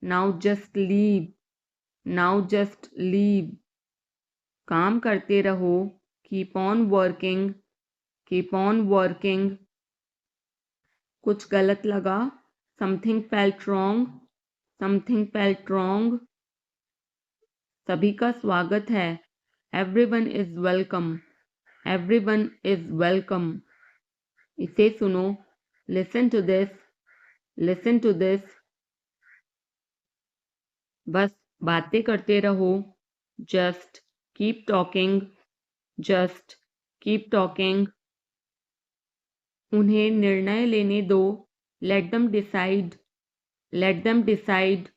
A: Now just leave. Now just leave. काम करते रहो। Keep on working. Keep on working. कुछ गलत लगा। Something felt wrong. Something felt wrong. सभी का स्वागत है। Everyone is welcome. Everyone is welcome. इसे सुनो। Listen to this. Listen to this. बस बातें करते रहो। Just keep talking. Just keep talking. उन्हें निर्णय लेने दो। Let them decide. Let them decide.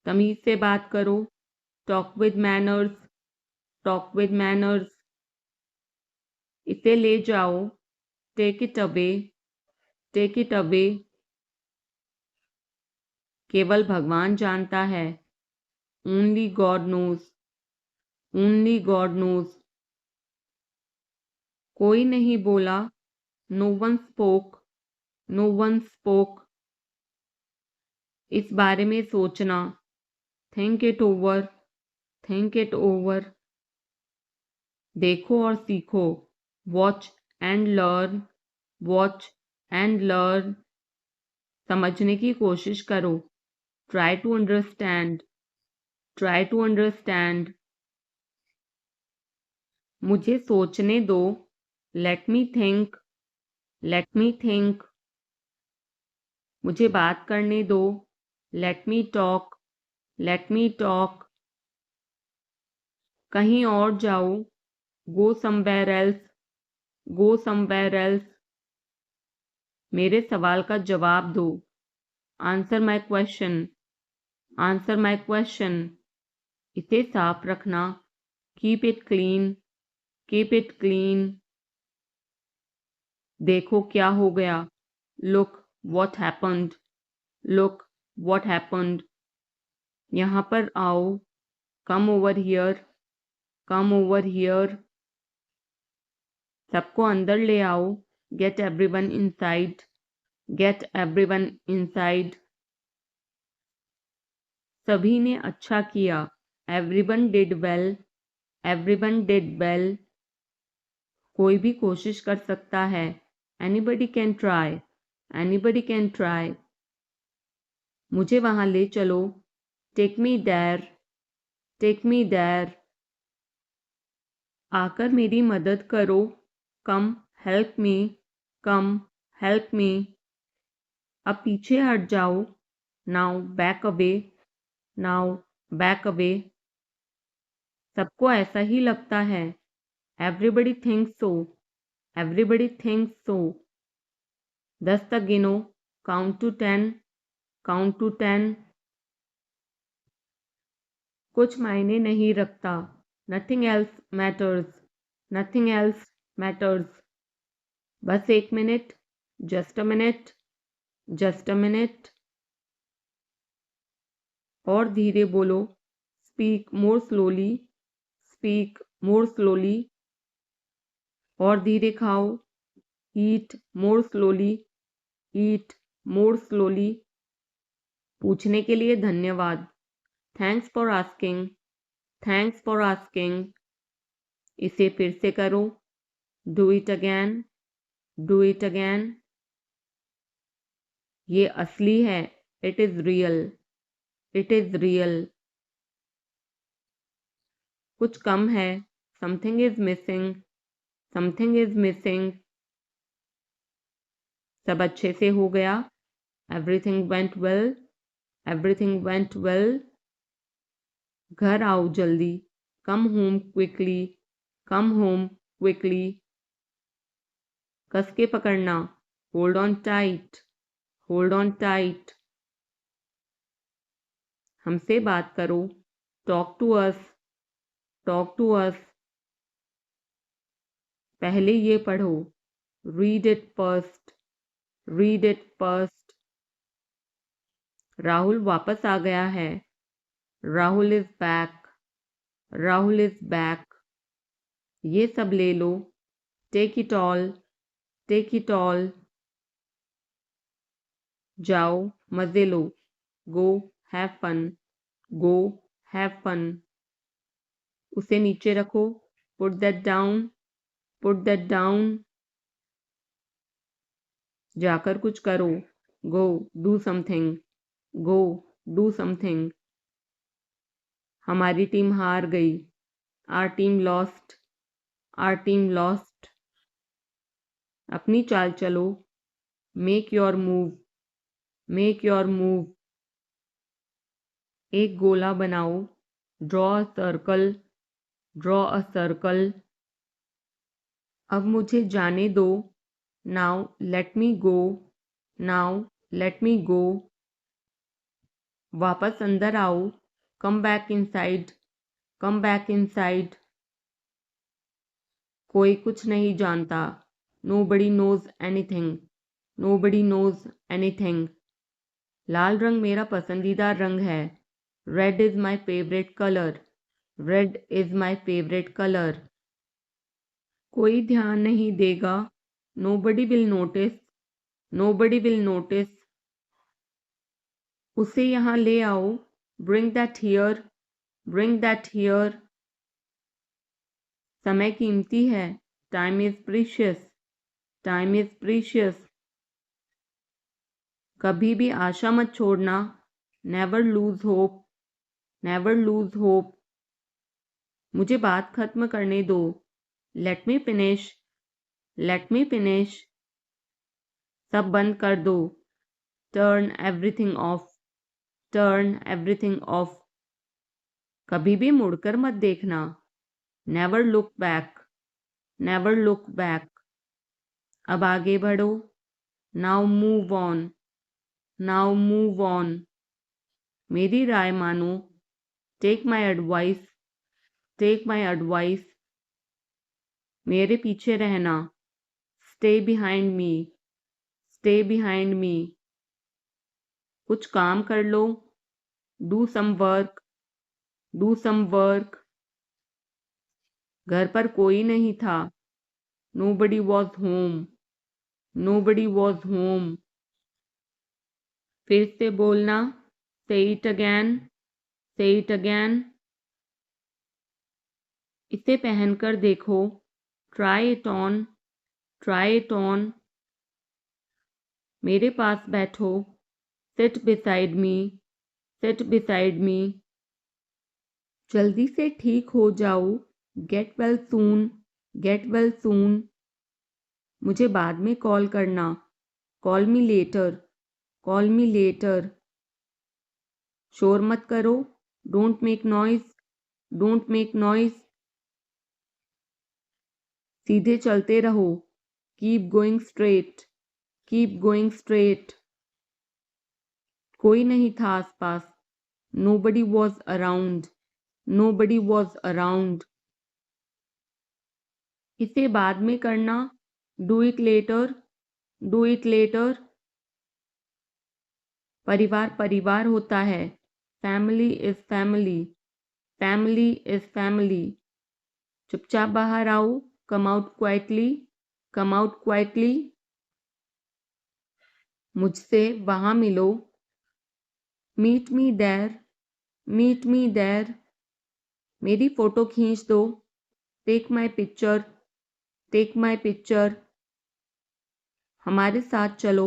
A: तमीज से बात करो। Talk with manners. Talk with manners. इसे ले जाओ। Take it away. Take it away. केवल भगवान जानता है। Only God knows. Only God knows. कोई नहीं बोला। No one spoke. No one spoke. इस बारे में सोचना। Think it over. Think it over. देखो और सीखो। Watch and learn. Watch and learn. समझने की कोशिश करो। Try to understand. Try to understand. मुझे सोचने दो। Let me think. Let me think. मुझे बात करने दो। Let me talk. Let me talk. कहीं और जाओ। Go somewhere else, go somewhere else. मेरे सवाल का जवाब दो। Answer my question, answer my question. इसे साफ रखना। Keep it clean, keep it clean. देखो क्या हो गया। Look what happened, look what happened. यहाँ पर आओ। Come over here, come over here. सबको अंदर ले आओ। Get everyone inside, get everyone inside. सभी ने अच्छा किया। Everyone did well, everyone did well. कोई भी कोशिश कर सकता है। Anybody can try, anybody can try. मुझे वहां ले चलो। Take me there, take me there. आकर मेरी मदद करो। Come help me, come help me. अब पीछे हट जाओ। Now back away, now back away. सबको ऐसा ही लगता है। Everybody thinks so, everybody thinks so. 10 तक गिनो। Count to 10, count to 10। कुछ मायने नहीं रखता। Nothing else matters, nothing else matters. बस 1 minute, just a minute, just a minute. और धीरे बोलो। Speak more slowly, speak more slowly. और धीरे खाओ। Eat more slowly, eat more slowly. पूछने के लिए धन्यवाद। Thanks for asking, thanks for asking. इसे फिर से करो। Do it again, do it again. ये असली है। It is real, it is real. कुछ कम है। Something is missing, something is missing. सब अच्छे से हो गया। Everything went well, everything went well. घर आओ जल्दी। Come home quickly, come home quickly. कस के पकड़ना। Hold on tight, hold on tight. हमसे बात करो। Talk to us, talk to us. पहले ये पढ़ो। Read it first, read it first. Rahul वापस आ गया है। Rahul is back, Rahul is back. ये सब ले लो। Take it all, take it all. जाओ मजे लो। Go have fun, go have fun. उसे नीचे रखो। Put that down, put that down. जाकर कुछ करो। Go do something, go do something. हमारी टीम हार गई। Our team lost, our team lost. अपनी चाल चलो। Make your move, make your move. एक गोला बनाओ। Draw a circle, draw a circle. अब मुझे जाने दो। Now let me go, now let me go. वापस अंदर आओ। Come back inside, come back inside. कोई कुछ नहीं जानता। Nobody knows anything, nobody knows anything. लाल रंग मेरा पसंदीदा रंग है। Red is my favourite colour, red is my favourite colour. कोई ध्यान नहीं देगा। Nobody will notice, nobody will notice. उसे यहाँ ले आओ। Bring that here, bring that here. समय कीमती है। Time is precious, time is precious. कभी भी आशा मत छोड़ना। Never lose hope, never lose hope. मुझे बात खत्म करने दो। Let me finish, let me finish. सब बंद कर दो। Turn everything off, turn everything off. कभी भी मुड़कर मत देखना। Never look back, never look back. अब आगे बढ़ो। Now move on. Now move on. मेरी राय मानो। Take my advice. Take my advice. मेरे पीछे रहना। Stay behind me. Stay behind me. कुछ काम कर लो। Do some work. Do some work. घर पर कोई नहीं था। Nobody was home. Nobody was home. फिर से बोलना। से इट अगैन। से इट अगैन। इसे पहनकर देखो। Try it on. Try it on. मेरे पास बैठो। Seat beside me. Seat beside me. जल्दी से ठीक हो जाओ। Get well soon. Get well soon. मुझे बाद में कॉल करना। Call me later. Call me later. शोर मत करो। Don't make noise. Don't make noise. सीधे चलते रहो। Keep going straight. Keep going straight. कोई नहीं था आसपास। Nobody was around. Nobody was around. इसे बाद में करना। Do it later. Do it later. परिवार परिवार होता है। Family is family. Family is family. चुपचाप बाहर आओ। Come out quietly. Come out quietly. मुझसे वहां मिलो। Meet me there. Meet me there. मेरी फोटो खींच दो। Take my picture. Take my picture. हमारे साथ चलो।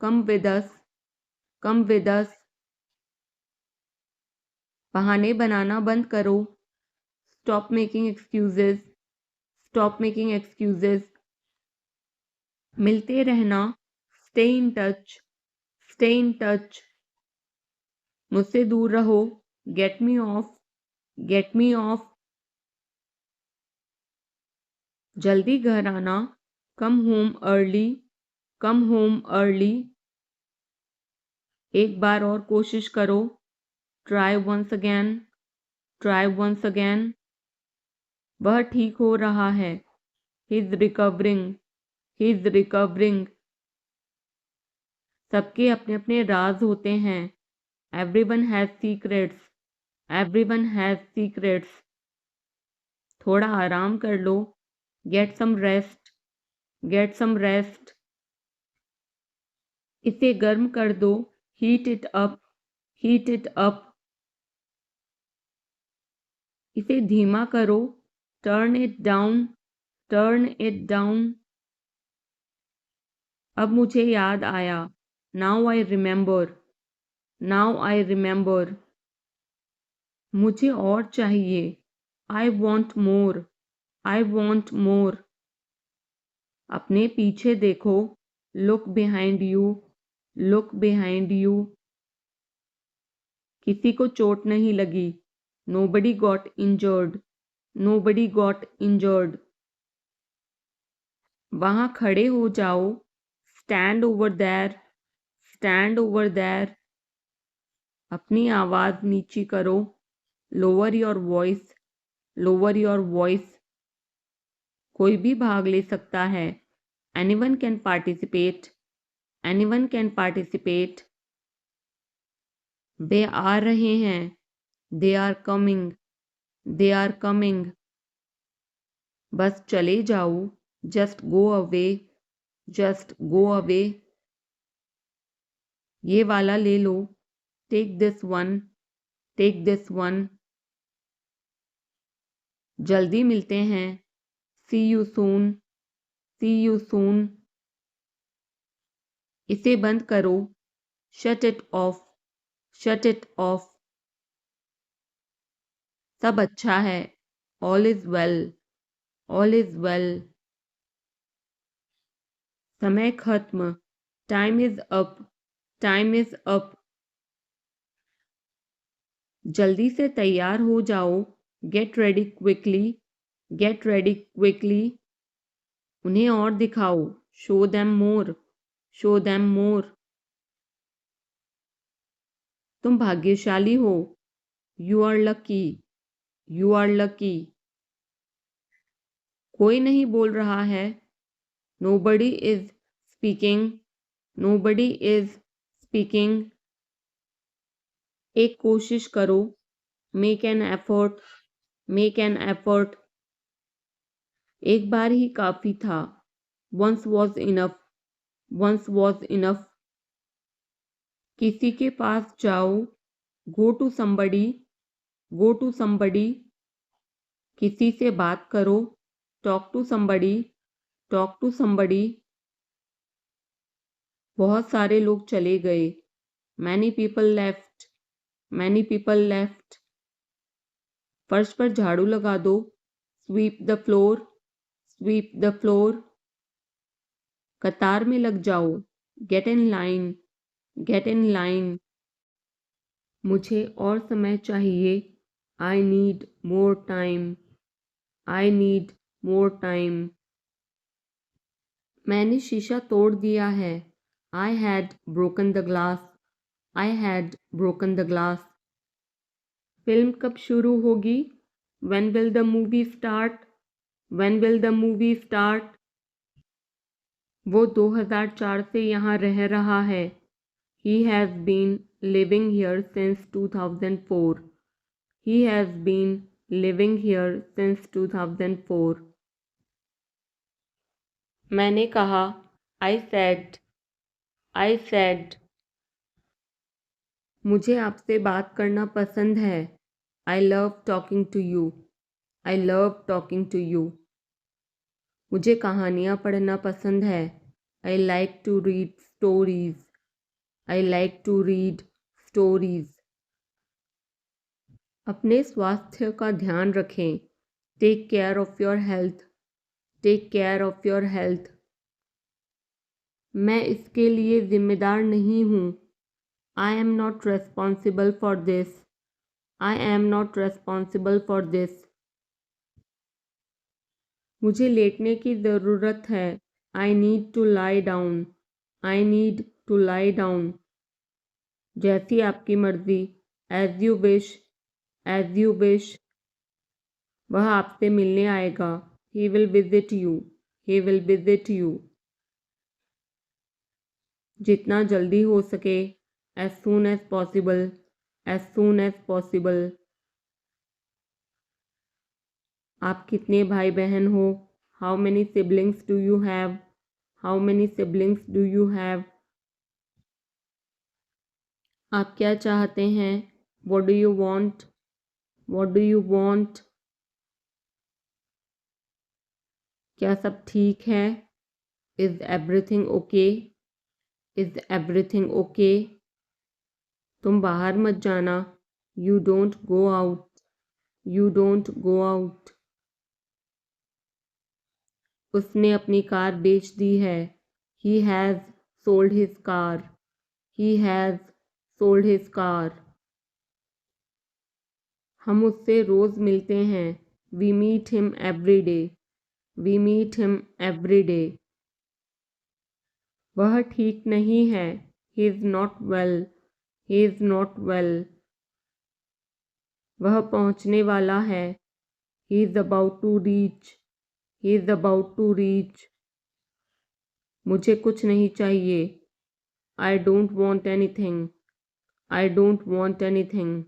A: Come with us. Come with अस। बहाने बनाना बंद करो। Stop making excuses. Stop making excuses. मिलते रहना। Stay in touch. Stay in touch. मुझसे दूर रहो। Get me off. Get me off. जल्दी घर आना। Come home early. Come home early. एक बार और कोशिश करो। Try once again. Try once again. वह ठीक हो रहा है। He is recovering. He is recovering. सबके अपने अपने राज होते हैं। Everyone has secrets. Everyone has secrets. थोड़ा आराम कर लो। Get some rest. Get some rest. इसे गर्म कर दो। Heat it up. Heat it up. इसे धीमा करो। Turn it down. Turn it down. अब मुझे याद आया। Now I remember. Now I remember. मुझे और चाहिए। I want more. I want more. अपने पीछे देखो। Look behind you. Look behind you. किसी को चोट नहीं लगी। Nobody got injured. Nobody got injured. वहां खड़े हो जाओ। Stand over there. Stand over there. अपनी आवाज नीची करो। Lower your voice. Lower your voice. कोई भी भाग ले सकता है। Anyone can participate. Anyone can participate. वे आ रहे हैं। They are coming. They are coming. बस चले जाओ। Just go away. Just go away. ये वाला ले लो। Take this one. Take this one. जल्दी मिलते हैं। See you soon. See you soon. इसे बंद करो। Shut it off. Shut it off. सब अच्छा है। All is well. All is well. समय खत्म। Time is up. Time is up. जल्दी से तैयार हो जाओ। Get ready quickly. Get ready quickly. उन्हें और दिखाओ, show them more, show them more. तुम भाग्यशाली हो, you are lucky, you are lucky. कोई नहीं बोल रहा है, nobody is speaking, nobody is speaking. एक कोशिश करो, make an effort, make an effort. एक बार ही काफी था, once was enough, once was enough. किसी के पास जाओ, go to somebody, go to somebody. किसी से बात करो, talk to somebody, talk to somebody. बहुत सारे लोग चले गए, many people left, many people left. फर्श पर झाड़ू लगा दो, sweep the floor, sweep the floor. कतार में लग जाओ, get in line, get in line. मुझे और समय चाहिए, आई need more time, I need more time. मैंने शीशा तोड़ दिया है, I had broken the glass, I had broken the glass. Film कब शुरू होगी, when will the movie start, when will the movie start. वो 2004 से यहाँ रह रहा है, he has been living here since 2004, he has been living here since 2004। मैंने कहा, आई सेड, आई सेड। मुझे आपसे बात करना पसंद है, I love talking to you, I love talking to you. मुझे कहानियाँ पढ़ना पसंद है, I like to read stories, I like to read stories. अपने स्वास्थ्य का ध्यान रखें, take care of your health, take care of your health. मैं इसके लिए जिम्मेदार नहीं हूँ, I am not responsible for this, I am not responsible for this. मुझे लेटने की ज़रूरत है, I need to lie down, I need to lie down. जैसी आपकी मर्ज़ी, as you wish, as you wish. वह आपसे मिलने आएगा, he will visit you, he will visit you. जितना जल्दी हो सके, as soon as possible, as soon as possible. आप कितने भाई बहन हो, how many siblings do you have, how many siblings do you have. आप क्या चाहते हैं, what do you want, what do you want. क्या सब ठीक है, is everything okay, is everything okay. तुम बाहर मत जाना, you don't go out, you don't go out. उसने अपनी कार बेच दी है, he has sold his car, he has sold his car. हम उससे रोज़ मिलते हैं, we meet him every day, we meet him every day. वह ठीक नहीं है, he is not well, he is not well. वह पहुंचने वाला है, he is about to reach, he is about to reach. मुझे कुछ नहीं चाहिए, I don't want anything, I don't want anything.